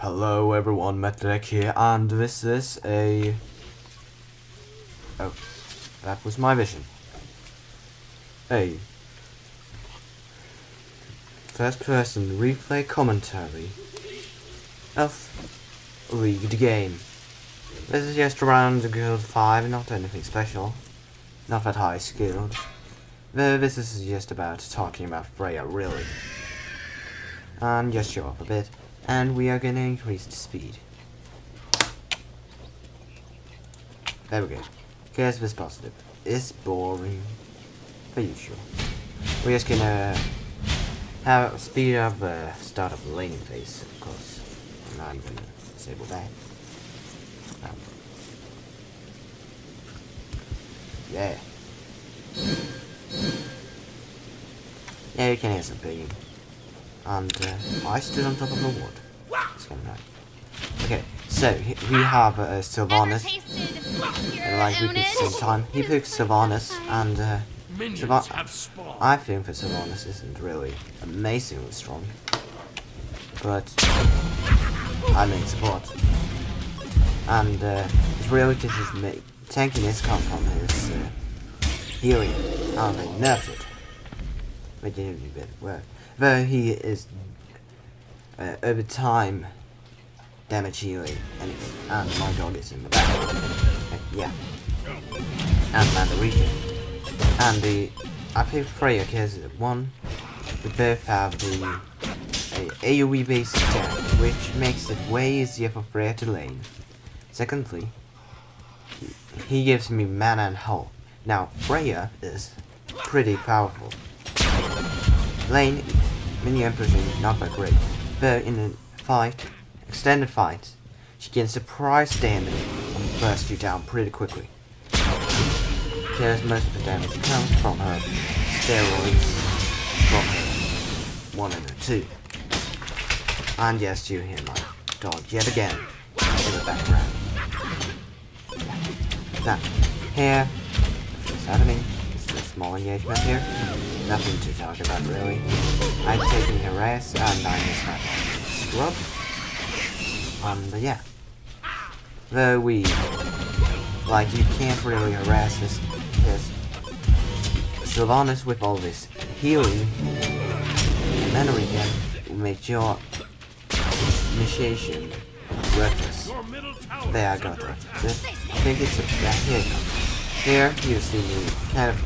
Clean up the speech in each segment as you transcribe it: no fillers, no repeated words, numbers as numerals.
Hello everyone, Metric here, and this is a... Oh, that was my vision. A first-person replay commentary of leaged game. This is just around Guild 5, not anything special, not that high skilled. This is just about talking about Freya, really. And just show off a bit. And we are gonna increase the speed. There we go. Because this positive is boring. Per usual. We're just gonna have speed up the start of the laning phase, of course. And I'm gonna disable that. Yeah. Yeah, you can hear some pinging. And I stood on top of the wood. It's kind of nice. Okay, so we have Sylvanas. Like we picked same time. He picked Sylvanas, and I think that Sylvanas isn't really amazingly strong, but I main support, and it's really just his tankiness comes from his healing, and they nerfed it. They didn't do better work. Though he is over time damage healing anything, and my dog is in the back. Yeah, and man the region, and I picked Freya because one, we both have the AoE based attack, which makes it way easier for Freya to lane. Secondly, he gives me mana and health. Now Freya is pretty powerful. Lane, minion pushing, not that great. Though in a fight, extended fight, she can surprise damage and burst you down pretty quickly. Because most of the damage comes from her steroids, from her 1 and her 2. And yes, you hear my dog yet again in the background. Now, here, what's happening? Small engagement here. Nothing to talk about really. I'm taking harass and I'm just not scrub. And yeah. Though we you can't really harass this because Sylvanas with all this healing and mana regen will make your initiation worthless. There, I got it. I think it's here it comes. Here you see me kind of.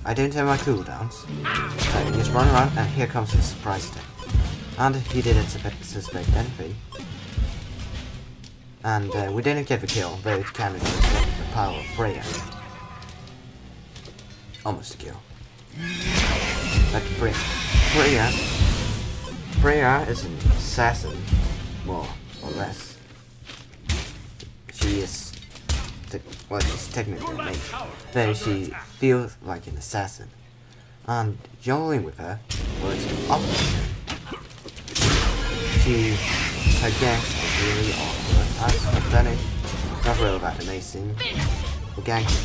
I don't have my cooldowns, so I just run around, and here comes his surprise attack. And he didn't suspect anything. And we didn't get the kill, though it kind of reflected the power of Freya. Almost a kill. But Freya is an assassin, more or less. She is. Well, she's technically a mage, though she feels like an assassin. And joining with her was opposite. Her ganks are really awkward. As a Bennett, not really that amazing for ganking.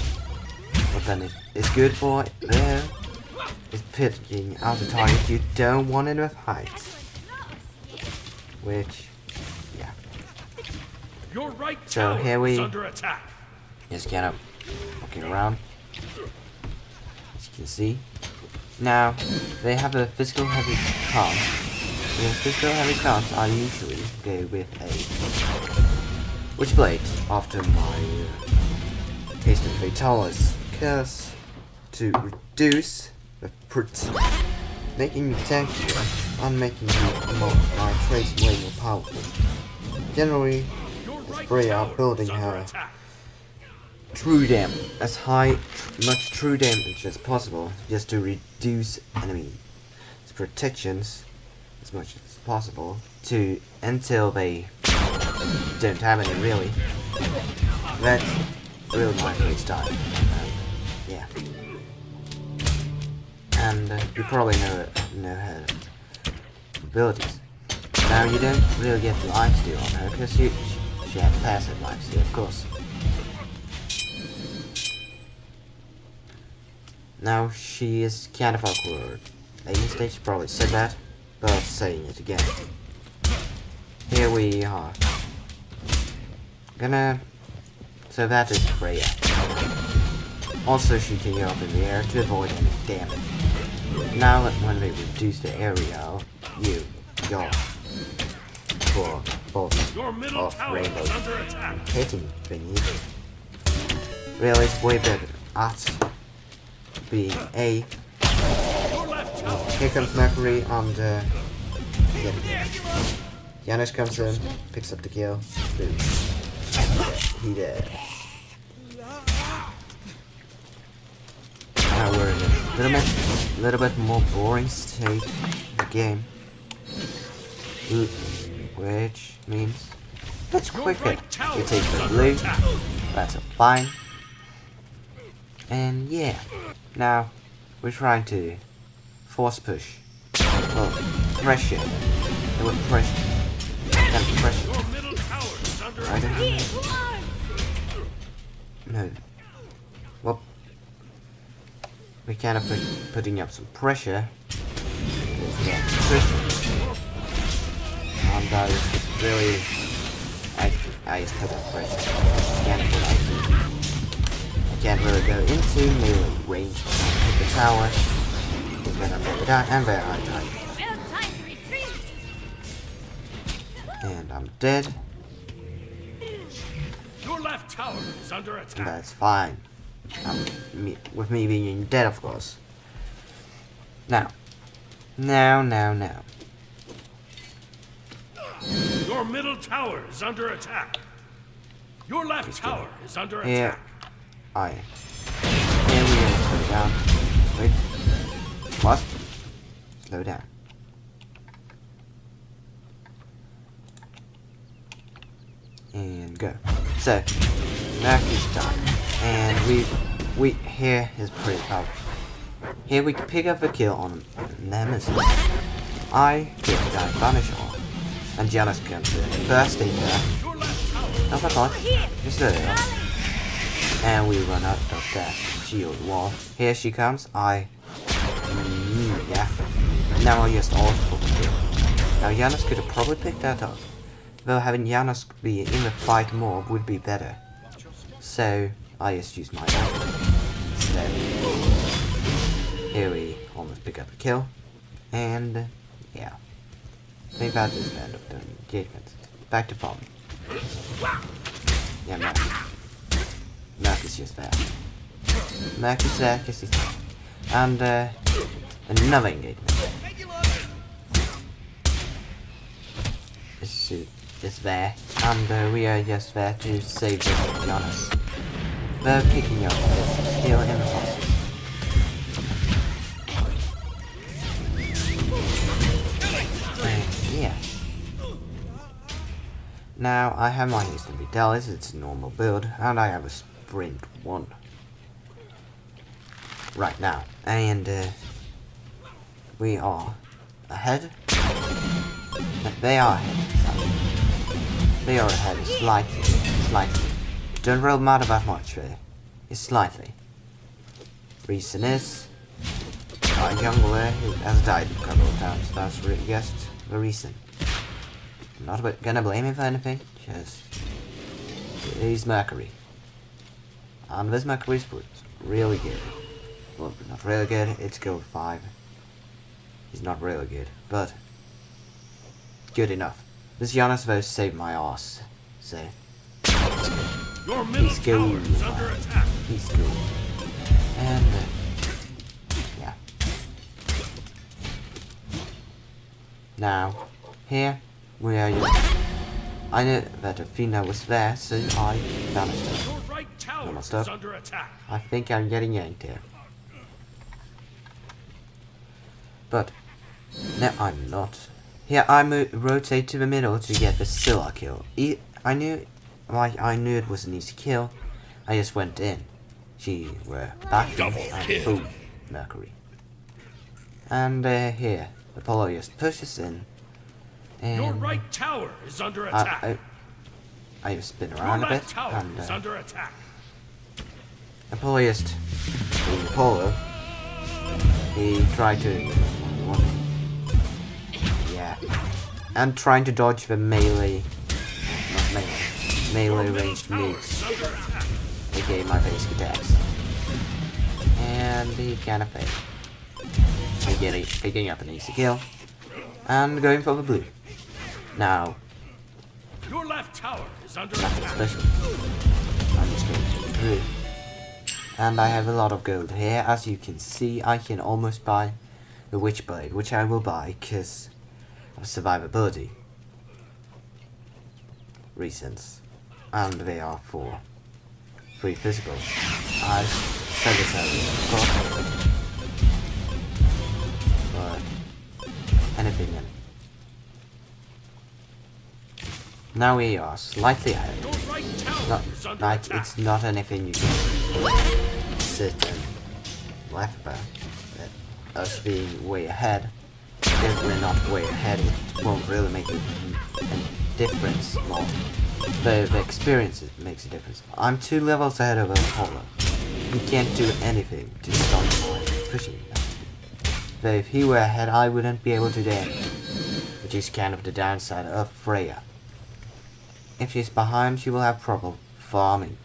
What Bennett is good for there is picking out a target you don't want in with height. Which, yeah. So here we just kind of walking around, as you can see. Now, they have a physical heavy count. With physical heavy counts, I usually go with a Witchblade after my haste and fatalis, because to reduce the making me tankier and making my traits way more powerful. Generally, with Freya building her true damage, much true damage as possible, just to reduce enemies' protections as much as possible until they don't have any really. That's really my great style. Yeah. And you probably know her abilities. Now you don't really get lifesteal on her because she has passive lifesteal, of course. Now she is kind of awkward. A mistake, probably said that, but saying it again. here we are. So that is Freya. Also shooting you up in the air to avoid any damage. Now when we reduce the area, you go for both of rainbow hitting thingy. Really, it's way better at being A. Here comes Mercury and Janusz comes in, picks up the kill. Boom. He did. Now we're in a little bit more boring state of the game. Which means it's quicker. You take the blue, that's fine. And yeah, now we're trying to force push. Well, pressure. It would pressure. Kind of pressure. I don't know. No. Well, we kind of putting up some pressure. Yeah, pressure. And I just really, I just put up pressure. I can't really go into melee range. Hit the tower. Then I'm gonna die, and there I die. And I'm dead. Your left tower is under attack. That's fine. With me being dead, of course. Now. Your middle tower is under attack. Your left tower is under attack. Here we go. Slow down. Wait. What? Slow down. And go. So, Mercury's done. And we here is pretty powerful. Here we can pick up a kill on Nemesis. I get the guy vanish off. And Janus comes in, bursting there. Oh my god, just there. And we run out of that shield wall. Here she comes, yeah. Now I just ult for the kill. Now Janus could have probably picked that up. Though having Janus be in the fight more would be better. So, I just used my ult. So, here we almost pick up a kill. And, yeah. I think that is the end of the engagement. Back to farm. Yeah, Mac is just there. Mac is there because he's there. And another engagement. Is there. And we are just there to save this, to be honest. They're picking up this skill in the process. Yeah. Now I have my instant Vitalis, it's a normal build, and I have a sprint 1 right now, and we are ahead. They are ahead. They are ahead slightly. Don't really matter that much there. It's slightly. Reason is our jungler who has died a couple of times. That's just the reason. I'm not gonna blame him for anything, just he's Mercury. And this Mercury's really good. Well, not really good, it's gold 5. He's not really good, but good enough. This Janus though saved my ass, so he's good. He's good. And yeah. Now, here we are. I knew that Athena was there, so I vanished her. Almost up. I think I'm getting yanked here. But, no, I'm not. Here I rotate to the middle to get the Scylla kill. I knew it was an easy kill. I just went in. She were back and boom, Mercury. And here, Apollo just pushes in. And your right tower is under attack. I just spin around a bit and is under attack. Apollo just Apollo. He tried to yeah. and trying to dodge the melee, not melee ranged moves, aka my basic attacks. And he kind of failed. Picking up an easy kill, and going for the blue. Now, Your left tower is under nothing attack. special. I'm just going to the blue. And I have a lot of gold here. As you can see, I can almost buy the Witchblade, which I will buy because of survivability reasons. And they are for free physical. I said this earlier, of course. But anything in. Now we are slightly ahead. Your right tower Not is under like attack. it's not anything you can sit and laugh about. That us being way ahead, if we're not way ahead, it won't really make a difference more. But the experience makes a difference. I'm 2 levels ahead of Apollo. He can't do anything to stop my pushing him. But if he were ahead, I wouldn't be able to do anything, which is kind of the downside of Freya. If she's behind, she will have trouble farming.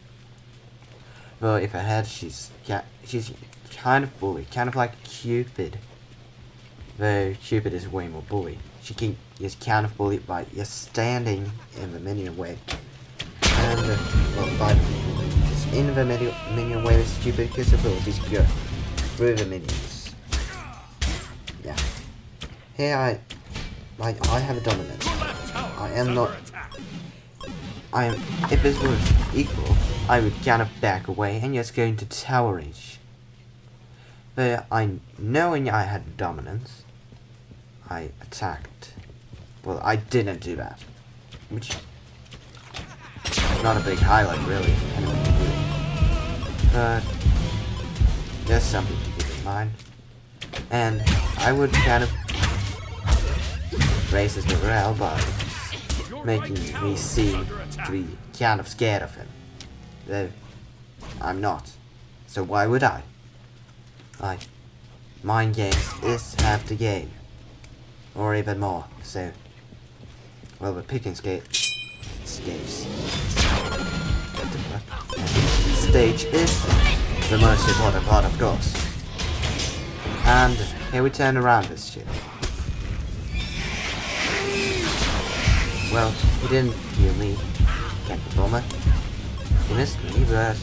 Though if ahead, she's kind of bully, kind of like Cupid. Though Cupid is way more bully. She is kind of bullied by just standing in the minion way. And well, by just in the minion way, is Cupid because abilities go through the minions. Yeah. Here I have a dominance. Your left tower I is am under not. attack. If this was equal, I would kind of back away and just go into tower range. But knowing I had dominance, I attacked. Well, I didn't do that, which is not a big highlight really. But there's something to keep in mind, and I would kind of raise his morale by making me seem to be kind of scared of him. Though I'm not. So why would I? Like, mind games is half the game. Or even more. So, well, the picking stage is the most important part, of course. And here we turn around this shit. Well, he didn't heal me. Can't perform it. He missed me, but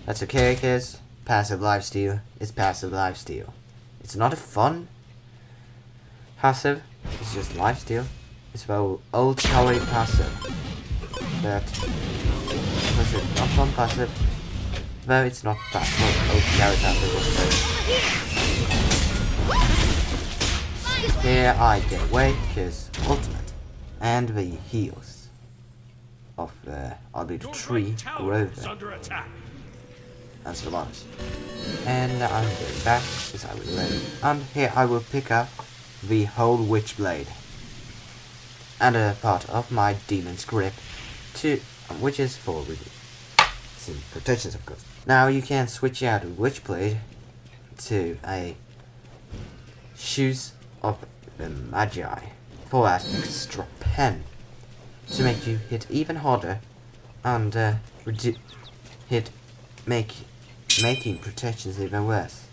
that's okay, cause passive lifesteal is passive lifesteal. It's not a fun passive, it's just lifesteal. It's the old cowboy passive. That was it not fun passive? Though it's not that old cowboy passive was here I get away, cause ultimate. And the heals of I'll be the tree grow there. Under attack. That's the last. And I'm going back because I will ready. And here I will pick up the whole Witchblade. And a part of my Demon's Grip which is for some protections of course. Now you can switch out a Witchblade to a Shoes of the Magi for that extra pen to make you hit even harder and making protections even worse.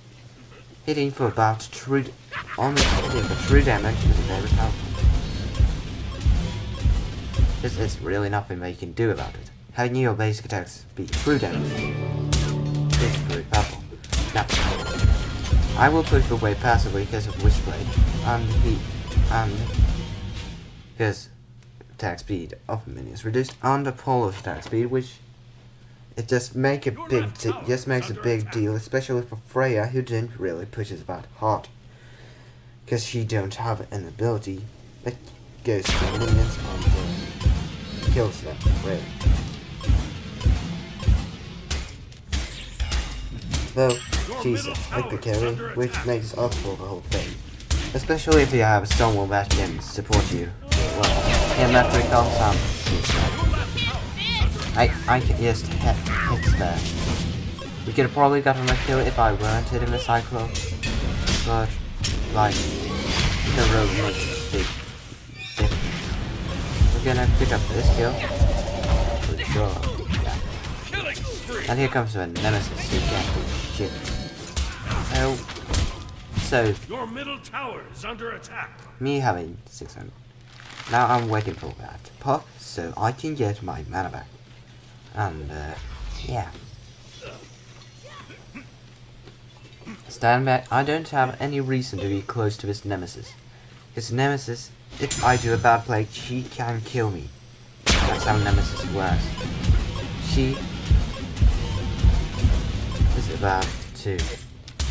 Hitting for about almost hitting for true damage is very powerful. This is really nothing they can do about it. Having your basic attacks be true damage is very powerful. Now, I will push away passively because of Witchblade and because attack speed of minions reduced and Apollo's attack speed, which it just makes a big deal, especially for Freya, who didn't really push it that hard, because she don't have an ability that goes to the minions and kills them. Really. Though she's like the carry, which makes up for the whole thing. Especially if you have someone that can support you. Well, in that regard, I can just hit there. We could have probably gotten a kill if I weren't hitting the Cyclone. But, like, the road makes a big difference. we're gonna pick up this kill. For sure. Yeah. Killing spree. And here comes the nemesis who can't do shit. Oh. So, Your middle tower is under attack. me having 600. Now I'm waiting for that to pop so I can get my mana back. And, yeah. Stand back. I don't have any reason to be close to this nemesis. His nemesis, if I do a bad play, she can kill me. That's how nemesis works. She is about to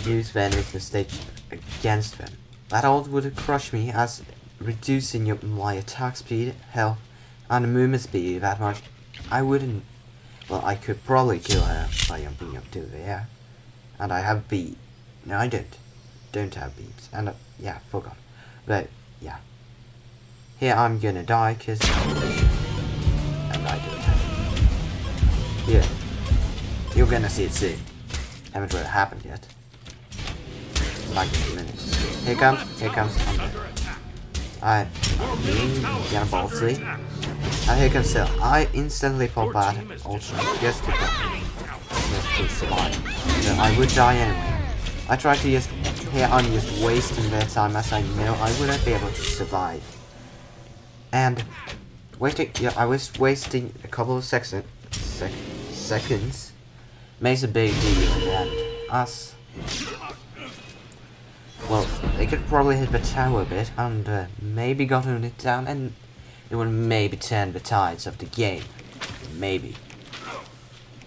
use Venom's mistake against them. That ult would crush me as reducing my attack speed, health, and movement speed that much. I wouldn't. Well, I could probably kill her by jumping up to the air. And I have beat. No, I don't. Don't have beams. And yeah, fuck off. But yeah. Here I'm gonna die because and I don't have it. Here. You're gonna see it soon. Haven't really happened yet. Like in a minute. Here comes. I'm dead. I'm being gonna ballsy. And here comes Sil. I instantly pop out ultra just to survive. So I would die anyway. I tried to just here I'm just wasting their time as I know I wouldn't be able to survive. And I was wasting a couple of seconds makes a big deal and us. Well, they could probably hit the tower a bit and maybe gotten it down and it would maybe turn the tides of the game. Maybe.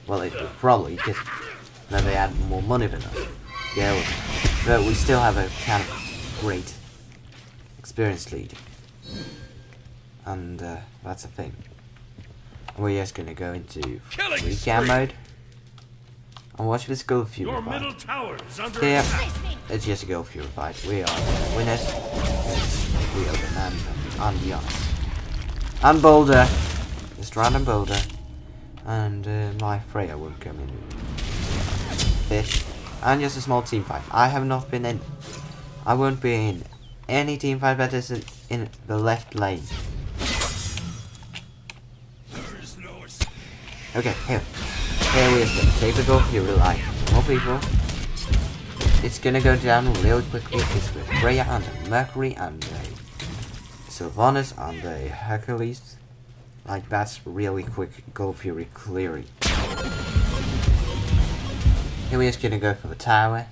Well, it would probably because then they had more money than us. Yeah, but we still have a kind of great experience lead. And that's a thing. We're just gonna go into free cam mode. And watch this go fuel fight. Here, it's just a go fuel fight. We are winners. We are the man and the honest. And Boulder. Just random Boulder. And my Freya won't come in. Fish. And just a small team fight. I have not been in. I won't be in any team fight that is in the left lane. Okay, here we are gonna take the goal fuel like more people. It's gonna go down really quickly. It's with Freya and Mercury and Sylvanas and Hercules. Like that's really quick goal fury clearing. Here we're just gonna go for the tower.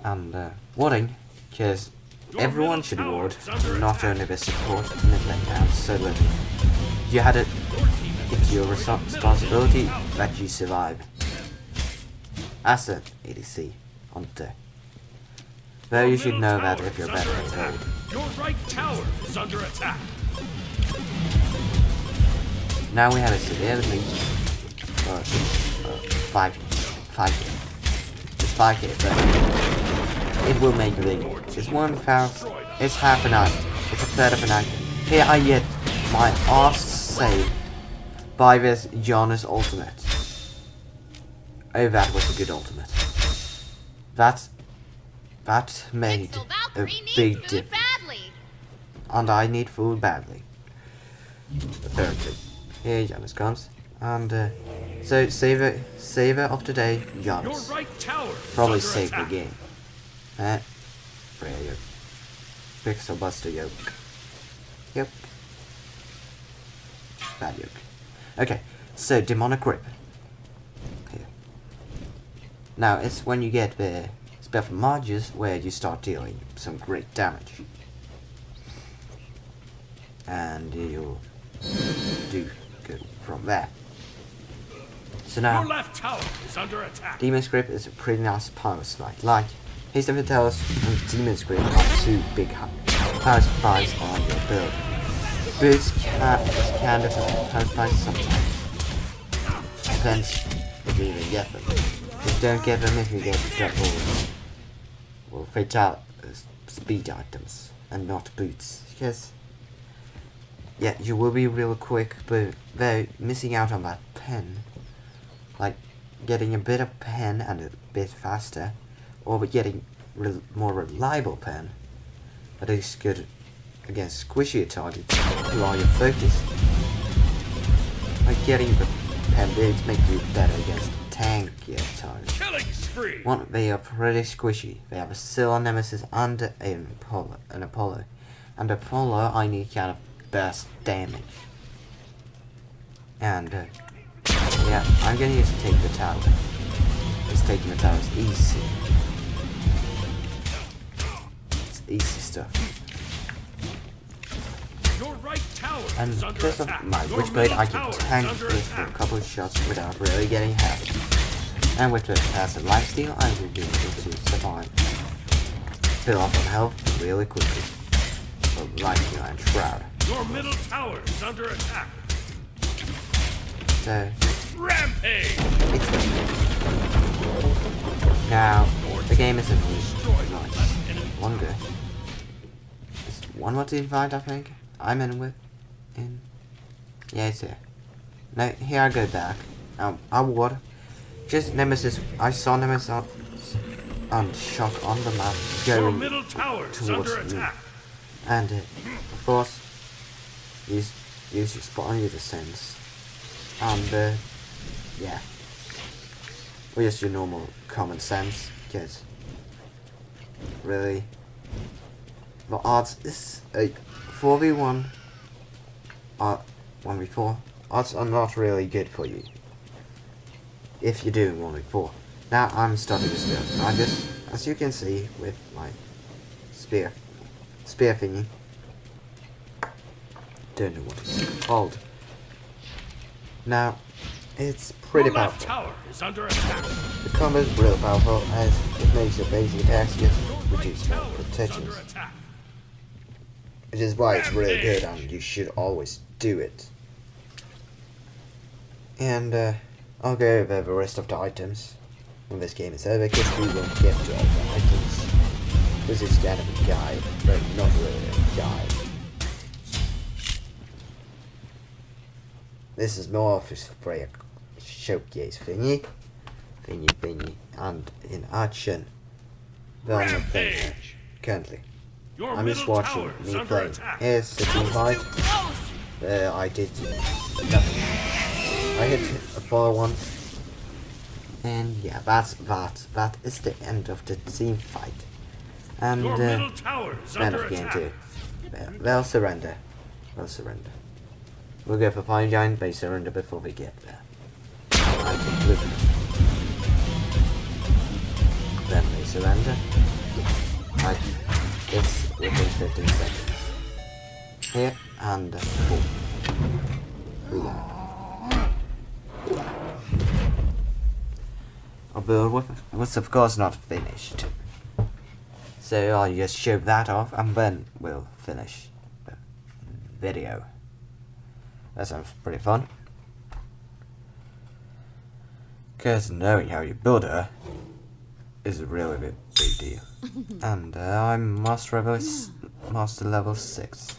And warding, because everyone should ward, not only the support mid lane down solo. You had it. It's your responsibility that you survive. As an ADC on the day. Though you should know that if you're better at hold. Your right tower is under attack. Now we have a severe lead. 5k. It's 5k, but it will make a link. It's 1 pound. It's half an hour. It's a third of an hour. Here I get my ass saved by this Giannis ultimate. Oh, that was a good ultimate. That made a big difference. And I need food badly. The third thing. Here Giannis comes. And so saver of today, Giannis. Probably save the game. Freya yoke. Pixel Buster yoke. Yep. Bad yoke. Okay, so demonic grip. Here. Now it's when you get the spell from Marges where you start dealing some great damage. And you'll do good from there. So now your left tower is under attack. Demon's Grip is a pretty nice power smite. Like Haste of Vitalis and Demon's Grip are two big power smites on your build. Boots can defend power smites sometimes. Depends if you even get them. Just don't get them if you get fatal speed items and not boots. Because yeah, you will be real quick, but they're missing out on that pen. Like getting a bit of pen and a bit faster, or getting more reliable pen that is good against squishier targets while you're focused. Like getting the boots make you better against tankier targets. Killing spree. One, they are pretty squishy. They have a Scylla, Nemesis, and an Apollo. And Apollo, I need kind of burst damage. And yeah, I'm gonna just take the tower. Just taking the tower is easy. It's easy stuff. Your right tower And is under because of attack. my Your Witchblade, middle I can tower is tank under this for a attack. couple of shots without really getting hurt. And with the passive lifesteal, I will be able to survive. Fill up on health really quickly. But like and Shroud. Your middle tower is under attack. So Rampage. it's now the game isn't really much longer. It's 1 more team fight, I think. I'm in. Yeah, it's here. Now here I go back. I would just Nemesis. I saw Nemesis and shock on the map Your going middle tower is under towards me, attack. and of course use your spawn with the sense, and yeah, or just your normal common sense, because really the odds is a 4v1 1v4 odds are not really good for you if you're doing 1v4. Now I'm starting this build. I just, as you can see with my spear thingy, don't know what it's called. Now it's pretty Your left powerful. tower is under attack. The combo is real powerful as it makes your basic attacks just Your right reduce more tower is protections. under attack. Which is why it's really good and you should always do it. And I'll go over the rest of the items when this game is over, because we won't get to all the items. This is kind of a guide, but not really a guide. This is more of his Freya showcase thingy, and in action than the thing Rampage. currently. Your I'm just middle watching tower is me under playing. attack. Here's the team fight. I did nothing. I hit Apollo once. And yeah, that is the end of the team fight. And Your middle tower is end under of game attack. 2. They'll surrender. We'll go for Fire Giant, they surrender before we get there. I take Luminous. Then they surrender. It's within 15 seconds. Here, and boom. Freya. Our build was of course not finished. So I'll just show that off and then we'll finish the video. That sounds pretty fun. Because knowing how you build her is a really big deal. And I'm master level 6.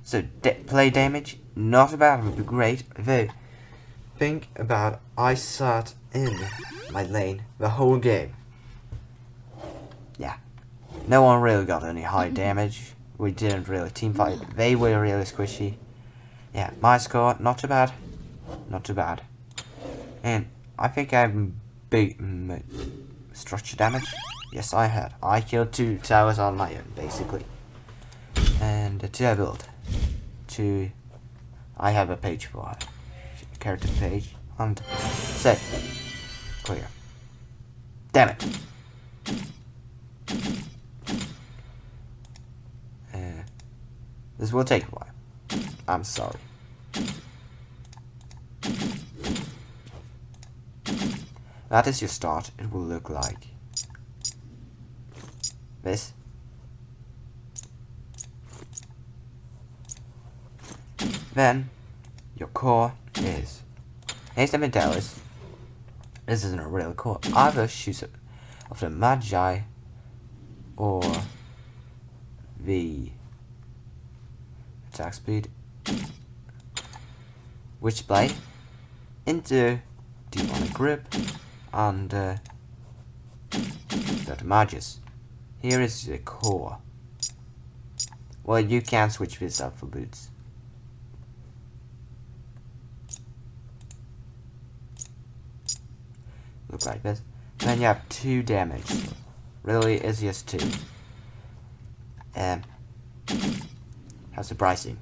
So play damage, not about would be great. Though think about I sat in my lane the whole game. Yeah, no one really got any high damage. We didn't really team fight. They were really squishy. Yeah, my score not too bad, And I think I'm big structure damage. Yes, I had. I killed 2 towers on my own, basically. And to build. I have a page for it. Character page. And set. Clear. Damn it. This will take a while. I'm sorry. That is your start. It will look like this. Then your core is here's the Medalis. This isn't a real core. Either shoes of the Magi or the attack speed, Witchblade into demonic grip, and the Magus. Here is the core. Well, you can switch this up for boots. Look like this. Then you have 2 damage. Really, it's just 2. How surprising.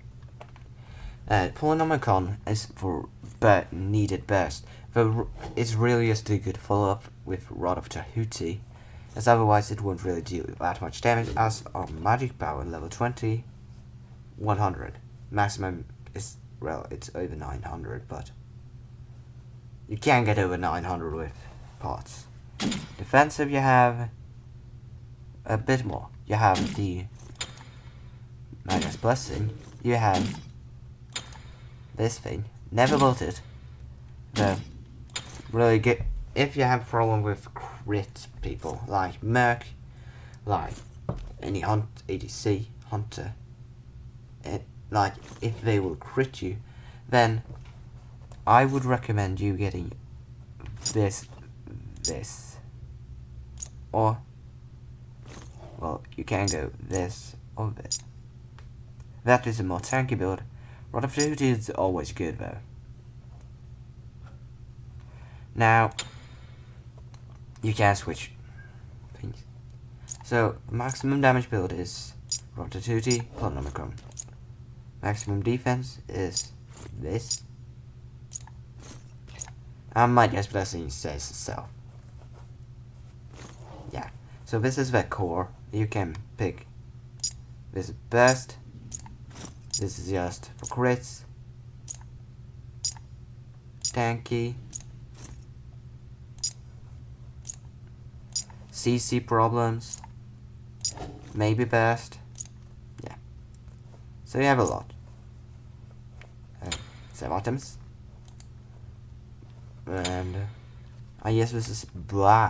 Polynomicon is for needed burst. It's really just a good follow-up with Rod of Tahuti, as otherwise it won't really deal that much damage as our magic power level 20, 100. Maximum is, well, it's over 900, but you can get over 900 with parts. Defensive, you have a bit more. You have the Magus Blessing. You have this thing. Never built it. The really good if you have a problem with crit people like Merc, like any ADC hunter. Like if they will crit you, then I would recommend you getting this, or well, you can go this or this. That is a more tanky build. Rod of Duty is always good though. Now you can switch things. So maximum damage build is Rod of Duty, Polynomicon. Maximum defense is this. And my Magus Blessing says itself. Yeah. So this is the core. You can pick this burst. This is just for crits. Tanky. CC problems. Maybe burst. Yeah. So you have a lot. 7 items. And I guess this is black.